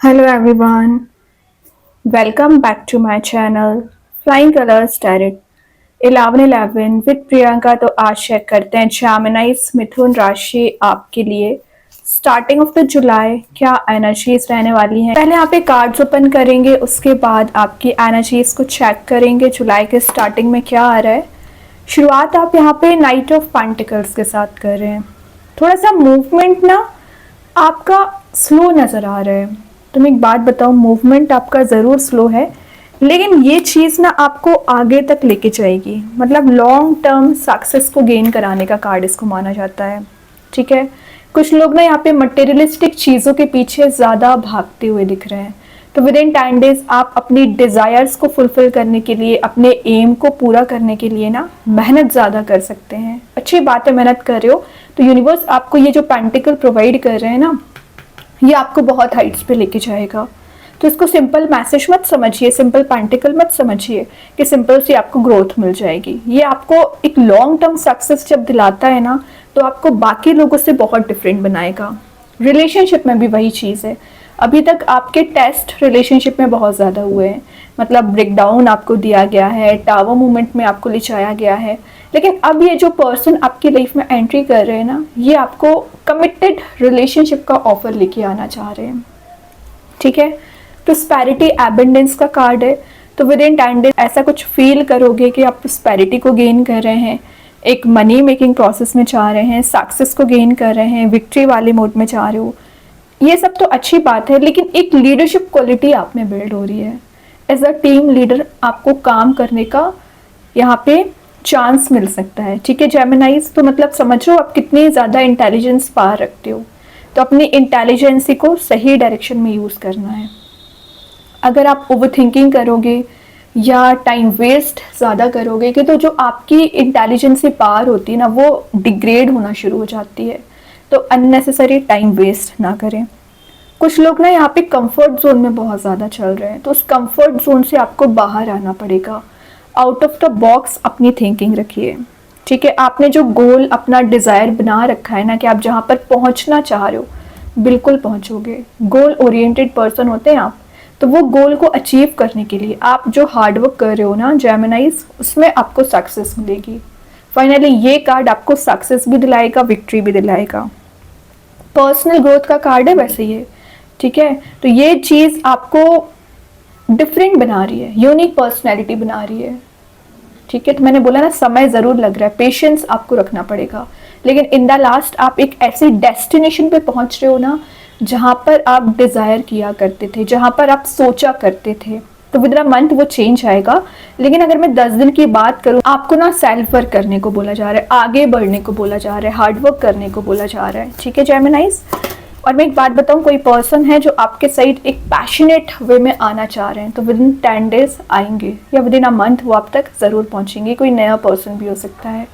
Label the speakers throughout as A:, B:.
A: Hello everyone, welcome back to my channel Flying Colors Tarot 1111 with Priyanka. तो आज check करते हैं जेमिनीज मिथुन राशि आपके लिए स्टार्टिंग ऑफ द जुलाई क्या एनर्जीज रहने वाली हैं। पहले यहाँ पे कार्ड्स ओपन करेंगे, उसके बाद आपकी एनर्जीज को चेक करेंगे जुलाई के स्टार्टिंग में क्या आ रहा है। शुरुआत आप यहाँ पे नाइट ऑफ पेंटिकल्स के साथ कर रहे हैं। थोड़ा सा मूवमेंट ना आपका स्लो नज़र आ रहा है। तो मैं एक बात बताऊं, मूवमेंट आपका ज़रूर स्लो है, लेकिन ये चीज़ ना आपको आगे तक लेके जाएगी। मतलब लॉन्ग टर्म सक्सेस को गेन कराने का कार्ड इसको माना जाता है। ठीक है, कुछ लोग ना यहाँ पे मटेरियलिस्टिक चीज़ों के पीछे ज़्यादा भागते हुए दिख रहे हैं। तो विद इन 10 डेज आप अपनी डिज़ायर्स को फुलफिल करने के लिए, अपने एम को पूरा करने के लिए ना मेहनत ज़्यादा कर सकते हैं। अच्छी बात है, मेहनत कर रहे हो तो यूनिवर्स आपको ये जो पेंटिकल प्रोवाइड कर रहे हैं ना, ये आपको बहुत हाइट्स पे लेके जाएगा। तो इसको सिंपल मैसेज मत समझिए, सिंपल पेंटिकल मत समझिए कि सिंपल सी आपको ग्रोथ मिल जाएगी। ये आपको एक लॉन्ग टर्म सक्सेस जब दिलाता है ना, तो आपको बाकी लोगों से बहुत डिफरेंट बनाएगा। रिलेशनशिप में भी वही चीज़ है। अभी तक आपके टेस्ट रिलेशनशिप में बहुत ज़्यादा हुए हैं। मतलब ब्रेकडाउन आपको दिया गया है, टावर मूवमेंट में आपको ले जाया गया है, लेकिन अब ये जो पर्सन आपकी लाइफ में एंट्री कर रहे हैं ना, ये आपको कमिटेड रिलेशनशिप का ऑफर लेके आना चाह रहे हैं। ठीक है, प्रोस्पेरिटी एबंडेंस का कार्ड है। तो विद इन 10 डेज ऐसा कुछ फील करोगे कि आप प्रोस्पेरिटी को गेन कर रहे हैं, एक मनी मेकिंग प्रोसेस में जा रहे हैं, सक्सेस को गेन कर रहे हैं, विक्ट्री वाले मोड में जा रहे हो। ये सब तो अच्छी बात है, लेकिन एक लीडरशिप क्वालिटी आप में बिल्ड हो रही है। एज अ टीम लीडर आपको काम करने का यहाँ पे चांस मिल सकता है। ठीक है जेमिनाइज, तो मतलब समझो आप कितनी ज़्यादा इंटेलिजेंस पार रखते हो। तो अपनी इंटेलिजेंसी को सही डायरेक्शन में यूज़ करना है। अगर आप ओवर थिंकिंग करोगे या टाइम वेस्ट ज़्यादा करोगे कि तो जो आपकी इंटेलिजेंसी पार होती है ना, वो डिग्रेड होना शुरू हो जाती है। तो अननेसेसरी टाइम वेस्ट ना करें। कुछ लोग ना यहाँ पे कंफर्ट जोन में बहुत ज़्यादा चल रहे हैं, तो उस कंफर्ट जोन से आपको बाहर आना पड़ेगा। आउट ऑफ द बॉक्स अपनी थिंकिंग रखिए। ठीक है, आपने जो गोल अपना डिज़ायर बना रखा है ना, कि आप जहाँ पर पहुँचना चाह रहे हो बिल्कुल पहुँचोगे। गोल ओरिएंटेड पर्सन होते हैं आप, तो वो गोल को अचीव करने के लिए आप जो हार्डवर्क कर रहे हो ना जेमिनाइज, उसमें आपको सक्सेस मिलेगी। फाइनली ये कार्ड आपको सक्सेस भी दिलाएगा, विक्ट्री भी दिलाएगा। पर्सनल ग्रोथ का कार्ड है वैसे ये। ठीक है, तो ये चीज़ आपको डिफरेंट बना रही है, यूनिक पर्सनैलिटी बना रही है। ठीक है, तो मैंने बोला ना समय ज़रूर लग रहा है, पेशेंस आपको रखना पड़ेगा, लेकिन इन द लास्ट आप एक ऐसे डेस्टिनेशन पे पहुंच रहे हो ना, जहाँ पर आप डिज़ायर किया करते थे, जहाँ पर आप सोचा करते थे। तो विद द मंथ वो चेंज आएगा। लेकिन अगर मैं 10 दिन की बात करूँ, आपको ना सेल्फ वर्क करने को बोला जा रहा है, आगे बढ़ने को बोला जा रहा है, हार्डवर्क करने को बोला जा रहा है। ठीक है जेमिनाइज, और मैं एक बात बताऊं, कोई पर्सन है जो आपके साइड एक पैशनेट वे में आना चाह रहे हैं, तो विद इन 10 डेज आएंगे या विद इन अ मंथ वो आप तक ज़रूर पहुंचेंगे। कोई नया पर्सन भी हो सकता है।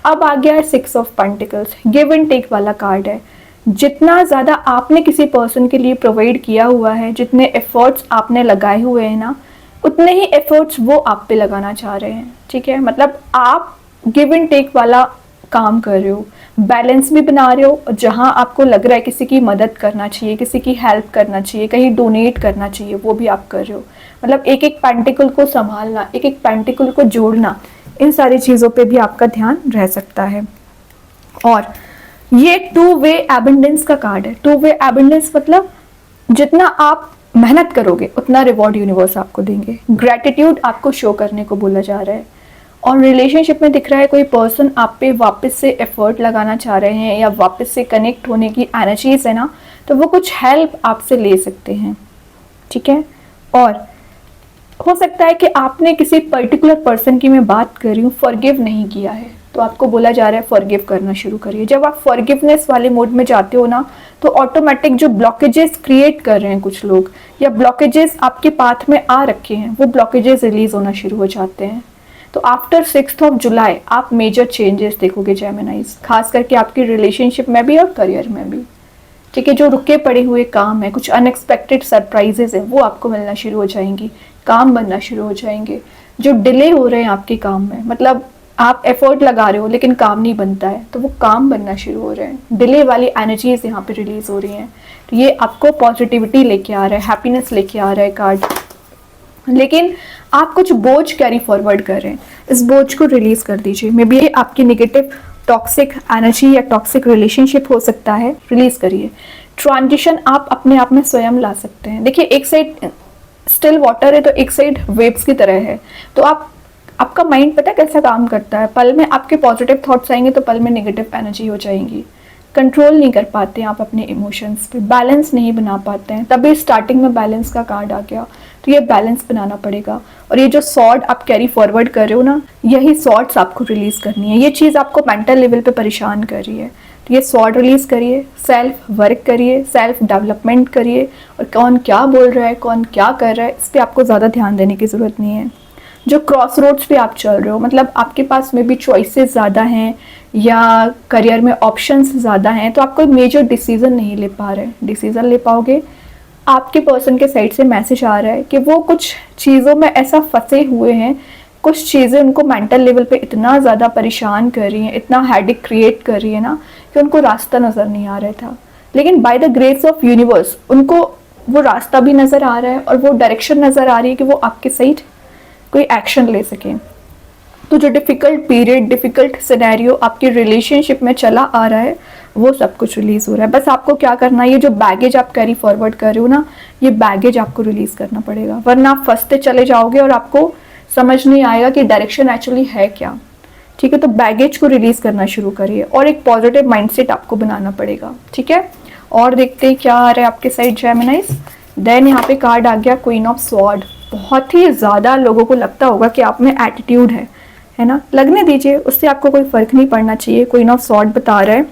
A: अब आ गया है 6 of pentacles, give and take वाला कार्ड है। जितना ज़्यादा आपने किसी पर्सन के लिए प्रोवाइड किया हुआ है, जितने एफर्ट्स आपने लगाए हुए हैं ना, उतने ही एफर्ट्स वो आप पे लगाना चाह रहे हैं। ठीक है, मतलब आप गिव एंड टेक वाला काम कर रहे हो, बैलेंस भी बना रहे हो, और जहाँ आपको लग रहा है किसी की मदद करना चाहिए, किसी की हेल्प करना चाहिए, कहीं डोनेट करना चाहिए, वो भी आप कर रहे हो। मतलब एक एक पेंटिकल को संभालना, एक एक पेंटिकल को जोड़ना, इन सारी चीज़ों पे भी आपका ध्यान रह सकता है। और ये 2 वे एबंडेंस का कार्ड है। 2 वे एबंडेंस मतलब जितना आप मेहनत करोगे उतना रिवॉर्ड यूनिवर्स आपको देंगे। ग्रेटिट्यूड आपको शो करने को बोला जा रहा है। और रिलेशनशिप में दिख रहा है कोई पर्सन आप पे वापस से एफर्ट लगाना चाह रहे हैं, या वापस से कनेक्ट होने की एनर्जीज है ना, तो वो कुछ हेल्प आपसे ले सकते हैं। ठीक है, और हो सकता है कि आपने किसी पर्टिकुलर पर्सन की मैं बात कर रही हूँ फॉरगिव नहीं किया है, तो आपको बोला जा रहा है फॉरगिव करना शुरू करिए। जब आप फॉरगिवनेस वाले मोड में जाते हो ना, तो ऑटोमेटिक जो ब्लॉकेजेस क्रिएट कर रहे हैं कुछ लोग, या ब्लॉकेजेस आपके पाथ में आ रखे हैं, वो ब्लॉकेजेस रिलीज होना शुरू हो जाते हैं। तो आफ्टर 6 ऑफ जुलाई आप मेजर चेंजेस देखोगे जेमिनाइज, खास करके आपकी रिलेशनशिप में भी और करियर में भी। ठीक है, जो रुके पड़े हुए काम है, कुछ अनएक्सपेक्टेड सरप्राइजेस हैं, वो आपको मिलना शुरू हो जाएंगी, काम बनना शुरू हो जाएंगे। जो डिले हो रहे हैं आपके काम में, मतलब आप एफर्ट लगा रहे हो लेकिन काम नहीं बनता है, तो वो काम बनना शुरू हो रहे हैं। डिले वाली एनर्जीज यहाँ पे रिलीज हो रही हैं। तो ये आपको पॉजिटिविटी लेके आ रहा है, हैप्पीनेस लेके आ रहा है कार्ड। लेकिन आप कुछ बोझ कैरी फॉरवर्ड कर रहे हैं, इस बोझ को रिलीज कर दीजिए। मे बी आपकी नेगेटिव टॉक्सिक एनर्जी या टॉक्सिक रिलेशनशिप हो सकता है, रिलीज करिए। ट्रांजिशन आप अपने आप में स्वयं ला सकते हैं। देखिए, एक साइड स्टिल वाटर है तो एक साइड वेव्स की तरह है। तो आपका माइंड पता है कैसा काम करता है, पल में आपके पॉजिटिव थॉट्स आएंगे तो पल में नेगेटिव एनर्जी हो जाएंगी। कंट्रोल नहीं कर पाते हैं आप अपने इमोशंस पे, बैलेंस नहीं बना पाते हैं। तभी स्टार्टिंग में बैलेंस का कार्ड आ गया। तो ये बैलेंस बनाना पड़ेगा। और ये जो सॉर्ड आप कैरी फॉरवर्ड कर रहे हो ना, यही सॉर्ड्स आपको रिलीज करनी है। ये चीज़ आपको मेंटल लेवल पे परेशान कर रही है, तो ये सॉर्ड रिलीज करिए, सेल्फ वर्क करिए, सेल्फ डेवलपमेंट करिए। और कौन क्या बोल रहा है, कौन क्या कर रहा है, इस पर आपको ज़्यादा ध्यान देने की ज़रूरत नहीं है। जो क्रॉस रोड्स पे आप चल रहे हो, मतलब आपके पास में भी चॉइसेस ज़्यादा हैं या करियर में ऑप्शंस ज़्यादा हैं, तो आप कोई मेजर डिसीजन नहीं ले पा रहे। डिसीजन ले पाओगे, आपके पर्सन के साइड से मैसेज आ रहा है कि वो कुछ चीज़ों में ऐसा फंसे हुए हैं, कुछ चीज़ें उनको मेंटल लेवल पे इतना ज़्यादा परेशान कर रही हैं, इतना हेडेक क्रिएट कर रही है ना, कि उनको रास्ता नज़र नहीं आ रहा था। लेकिन by the grace of universe उनको वो रास्ता भी नज़र आ रहा है और वो डायरेक्शन नज़र आ रही है कि वो आपके साइड कोई एक्शन ले सकें। तो जो डिफ़िकल्ट पीरियड, डिफ़िकल्ट सिनेरियो आपके रिलेशनशिप में चला आ रहा है, वो सब कुछ रिलीज़ हो रहा है। बस आपको क्या करना है, ये जो बैगेज आप कैरी फॉरवर्ड कर रहे हो ना, ये बैगेज आपको रिलीज़ करना पड़ेगा, वरना आप फंसते चले जाओगे और आपको समझ नहीं आएगा कि डायरेक्शन एक्चुअली है क्या। ठीक है, तो बैगेज को रिलीज़ करना शुरू करिए और एक पॉजिटिव माइंडसेट आपको बनाना पड़ेगा। ठीक है, और देखते हैं क्या आ रहा है आपके साइड जेमिनाइज। देन यहाँ पे कार्ड आ गया क्वीन ऑफ स्वॉर्ड। बहुत ही ज़्यादा लोगों को लगता होगा कि आप में एटीट्यूड है ना, लगने दीजिए, उससे आपको कोई फ़र्क नहीं पड़ना चाहिए। क्वीन ऑफ स्वॉर्ड बता रहा है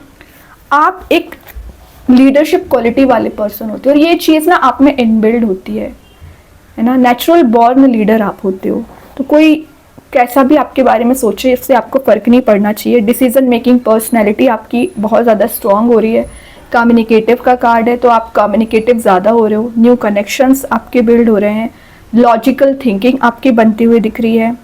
A: आप एक लीडरशिप क्वालिटी वाले पर्सन होते हो, और ये चीज़ ना आप में इनबिल्ड होती है ना, नेचुरल बॉर्न लीडर आप होते हो। तो कोई कैसा भी आपके बारे में सोचे, इससे आपको फ़र्क नहीं पड़ना चाहिए। डिसीजन मेकिंग पर्सनैलिटी आपकी बहुत ज़्यादा स्ट्रॉन्ग हो रही है। कम्युनिकेटिव का कार्ड है, तो आप कम्युनिकेटिव ज़्यादा हो रहे हो, न्यू कनेक्शंस आपके बिल्ड हो रहे हैं, लॉजिकल थिंकिंग आपकी बनती हुई दिख रही है,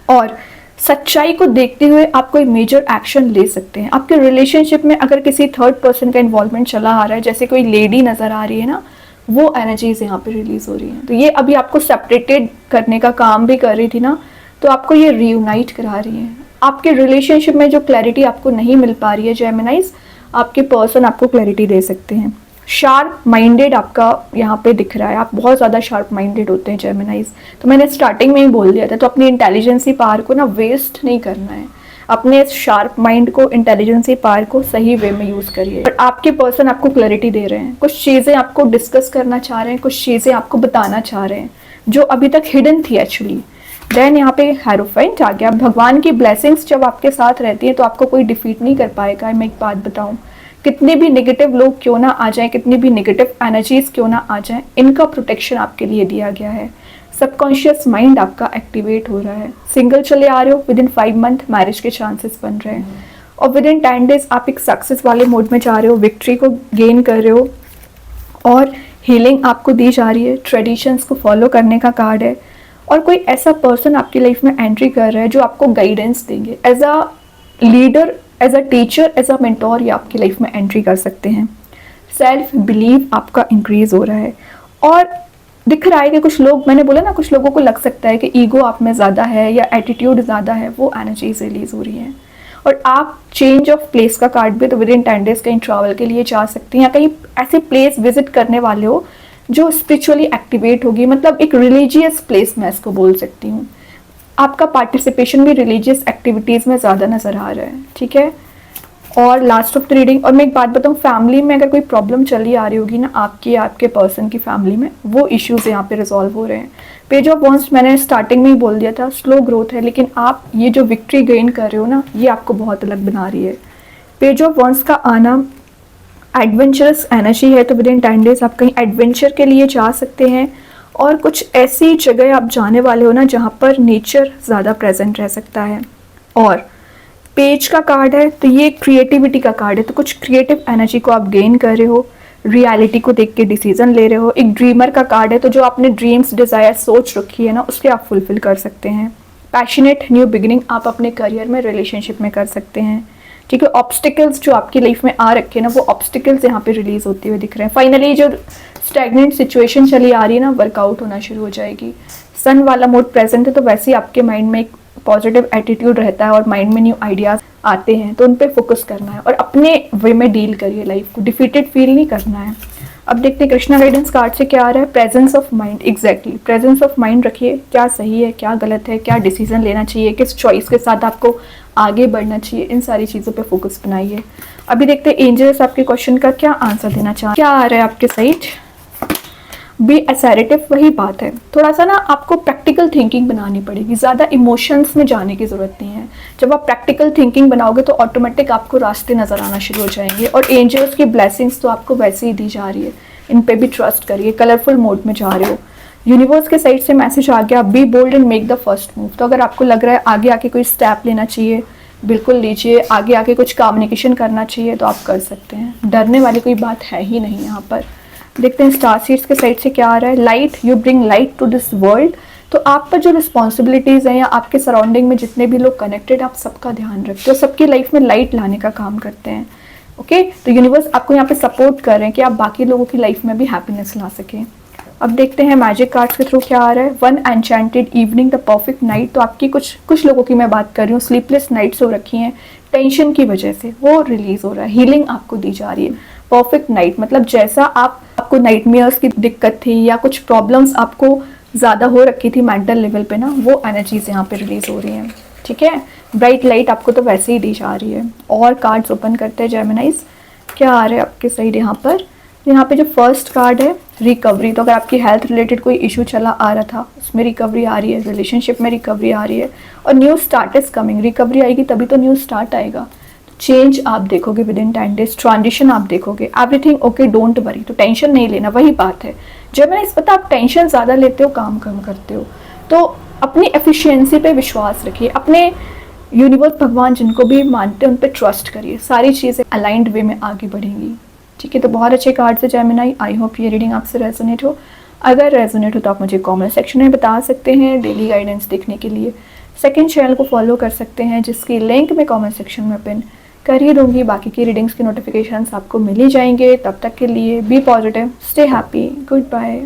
A: और सच्चाई को देखते हुए आप कोई मेजर एक्शन ले सकते हैं। आपके रिलेशनशिप में अगर किसी थर्ड पर्सन का इन्वॉल्वमेंट चला आ रहा है, जैसे कोई लेडी नज़र आ रही है ना, वो एनर्जीज यहाँ पे रिलीज हो रही हैं। तो ये अभी आपको सेपरेटेड करने का काम भी कर रही थी ना, तो आपको ये रियूनाइट करा रही है। आपके रिलेशनशिप में जो क्लैरिटी आपको नहीं मिल पा रही है जेमिनाइज, आपके पर्सन आपको क्लैरिटी दे सकते हैं। शार्प माइंडेड आपका यहाँ पे दिख रहा है, आप बहुत ज़्यादा शार्प माइंडेड होते हैं जेमिनाइज। तो मैंने स्टार्टिंग में ही बोल दिया था, तो अपनी इंटेलिजेंसी पावर को ना वेस्ट नहीं करना है। अपने शार्प माइंड को, इंटेलिजेंसी पावर को सही वे में यूज़ करिए। और आपके पर्सन आपको क्लैरिटी दे रहे हैं, कुछ चीज़ें आपको डिस्कस करना चाह रहे हैं, कुछ चीज़ें आपको बताना चाह रहे हैं जो अभी तक हिडन थी एक्चुअली। देन यहाँ पे हेरोफेंट आ गया। भगवान की ब्लेसिंग्स जब आपके साथ रहती है तो आपको कोई डिफीट नहीं कर पाएगा। मैं एक बात बताऊं, कितने भी नेगेटिव लोग क्यों ना आ जाएं, कितनी भी नेगेटिव एनर्जीज क्यों ना आ जाएं, इनका प्रोटेक्शन आपके लिए दिया गया है। सबकॉन्शियस माइंड आपका एक्टिवेट हो रहा है। सिंगल चले आ रहे हो, विद इन 5 मंथ मैरिज के चांसेस बन रहे हैं, और विद इन 10 डेज आप एक सक्सेस वाले मोड में जा रहे हो, विक्ट्री को गेन कर रहे हो, और हीलिंग आपको दी जा रही है। ट्रेडिशंस को फॉलो करने का कार्ड है, और कोई ऐसा पर्सन आपकी लाइफ में एंट्री कर रहा है जो आपको गाइडेंस देंगे। As a leader, as a teacher, as a mentor, ये आपकी लाइफ में एंट्री कर सकते हैं। सेल्फ बिलीव आपका इंक्रीज हो रहा है, और दिख रहा है कि कुछ लोग, मैंने बोला ना, कुछ लोगों को लग सकता है कि ईगो आप में ज़्यादा है या एटीट्यूड ज़्यादा है, वो एनर्जीज रिलीज हो रही हैं। और आप चेंज ऑफ प्लेस का कार्ड भी, तो विद इन 10 डेज कहीं ट्रैवल के लिए जा सकते हैं, या कहीं ऐसे प्लेस विजिट करने वाले हो जो स्पिरिचुअली एक्टिवेट होगी, मतलब एक रिलीजियस प्लेस मैं इसको बोल सकती हूँ। आपका पार्टिसिपेशन भी रिलीजियस एक्टिविटीज़ में ज़्यादा नज़र आ रहा है। ठीक है, और लास्ट ऑफ द रीडिंग, और मैं एक बात बताऊँ, फैमिली में अगर कोई प्रॉब्लम चली आ रही होगी ना आपकी या आपके पर्सन की फैमिली में, वो इश्यूज़ यहाँ पे रिजॉल्व हो रहे हैं। पेज ऑफ वॉन्ड्स मैंने स्टार्टिंग में ही बोल दिया था, स्लो ग्रोथ है, लेकिन आप ये जो विक्ट्री गेन कर रहे हो ना, ये आपको बहुत अलग बना रही है। पेज ऑफ वॉन्ड्स का आना एडवेंचरस एनर्जी है, तो विद इन 10 डेज आप कहीं एडवेंचर के लिए जा सकते हैं, और कुछ ऐसी जगह आप जाने वाले हो ना जहाँ पर नेचर ज़्यादा प्रेजेंट रह सकता है। और पेज का कार्ड है, तो ये क्रिएटिविटी का कार्ड है, तो कुछ क्रिएटिव एनर्जी को आप गेन कर रहे हो, रियलिटी को देख के डिसीजन ले रहे हो। एक ड्रीमर का कार्ड है, तो जो आपने ड्रीम्स, डिज़ायर सोच रखी है ना, उसके आप फुलफिल कर सकते हैं। पैशनेट न्यू बिगिनिंग आप अपने करियर में, रिलेशनशिप में कर सकते हैं। ठीक है। ऑब्स्टिकल्स जो आपकी लाइफ में आ रखे हैं ना, वो ऑब्स्टिकल्स यहाँ पे रिलीज होते हुए दिख रहे हैं। फाइनली जो स्टैग्नेंट सिचुएशन चली आ रही है ना, वर्कआउट होना शुरू हो जाएगी। सन वाला मोड प्रेजेंट है, तो वैसे ही आपके माइंड में एक पॉजिटिव एटीट्यूड रहता है और माइंड में न्यू आइडियाज आते हैं, तो उन पे फोकस करना है और अपने वे में डील करिए लाइफ को, डिफीटेड फील नहीं करना है। अब देखते हैं कृष्णा गाइडेंस कार्ड से क्या आ रहा है। Presence of mind, exactly presence of mind रखिए, क्या सही है क्या गलत है, क्या डिसीजन लेना चाहिए, किस चॉइस के साथ आपको आगे बढ़ना चाहिए, इन सारी चीज़ों पे फोकस बनाइए। अभी देखते हैं एंजल्स आपके क्वेश्चन का क्या आंसर देना चाहते हैं। क्या आ रहा है आपके साइड, बी असर्टिव। वही बात है, थोड़ा सा ना आपको प्रैक्टिकल थिंकिंग बनानी पड़ेगी, ज़्यादा इमोशंस में जाने की ज़रूरत नहीं है। जब आप प्रैक्टिकल थिंकिंग बनाओगे तो ऑटोमेटिक आपको रास्ते नज़र आना शुरू हो जाएंगे। और एंजल्स की ब्लेसिंग्स तो आपको वैसे ही दी जा रही है, इन पे भी ट्रस्ट करिए। कलरफुल मोड में जा रहे हो, यूनिवर्स के साइड से मैसेज आ गया, be bold and make the first move. तो अगर आपको लग रहा है आगे आके कोई स्टेप लेना चाहिए, बिल्कुल लीजिए। आगे आके कुछ कम्युनिकेशन करना चाहिए तो आप कर सकते हैं, डरने वाली कोई बात है ही नहीं यहाँ पर। देखते हैं स्टार सीड्स के साइड से क्या आ रहा है। Light, you bring light to this world. तो आप पर जो रिस्पॉन्सिबिलिटीज़ हैं या आपके सराउंडिंग में जितने भी लोग कनेक्टेड, आप सबका ध्यान रखते हो, सबकी लाइफ में लाइट लाने का काम करते हैं। ओके, तो यूनिवर्स आपको यहाँ पे सपोर्ट कर रहे हैं कि आप बाकी लोगों की लाइफ में भी हैप्पीनेस ला सकें। अब देखते हैं मैजिक कार्ड्स के थ्रू क्या आ रहा है। One enchanted evening, the perfect night. तो आपकी कुछ लोगों की मैं बात कर रही हूँ, स्लीपलेस नाइट्स हो रखी हैं टेंशन की वजह से, वो रिलीज हो रहा है, हीलिंग आपको दी जा रही है। परफेक्ट नाइट मतलब जैसा आपको नाइटमेयर्स की दिक्कत थी या कुछ प्रॉब्लम्स आपको ज़्यादा हो रखी थी मेंटल लेवल पे ना, वो एनर्जीज यहाँ पे रिलीज हो रही हैं। ठीक है, ब्राइट लाइट आपको तो वैसे ही दी जा रही है। और कार्ड्स ओपन करते हैं जेमिनाइज, क्या आ रहा है आपके साइड यहाँ पर। यहाँ पे जो फर्स्ट कार्ड है रिकवरी, तो अगर आपकी हेल्थ रिलेटेड कोई इशू चला आ रहा था उसमें रिकवरी आ रही है, रिलेशनशिप में रिकवरी आ रही है, और new start is coming. Recovery आएगी तभी तो न्यू स्टार्ट आएगा। चेंज आप देखोगे विद इन 10 डेज, ट्रांजिशन आप देखोगे, एवरीथिंग ओके, डोंट वरी। तो टेंशन नहीं लेना, वही बात है। जब मैंने इस पता आप टेंशन ज़्यादा लेते हो, काम कम करते हो, तो अपनी एफिशिएंसी पे विश्वास रखिए, अपने यूनिवर्स भगवान जिनको भी मानते हैं उन पे ट्रस्ट करिए, सारी चीज़ें अलाइंड वे में आगे बढ़ेंगी। ठीक है, तो बहुत अच्छे कार्ड से जेमिनाई, आई होप ये रीडिंग आपसे रेजोनेट हो। अगर रेजोनेट हो तो आप मुझे कमेंट सेक्शन में बता सकते हैं। डेली गाइडेंस देखने के लिए सेकंड चैनल को फॉलो कर सकते हैं, जिसकी लिंक मैं कमेंट सेक्शन में पिन कर ही दूंगी। बाकी की रीडिंग्स के नोटिफिकेशंस आपको मिल ही जाएंगे। तब तक के लिए be positive, stay happy, good bye.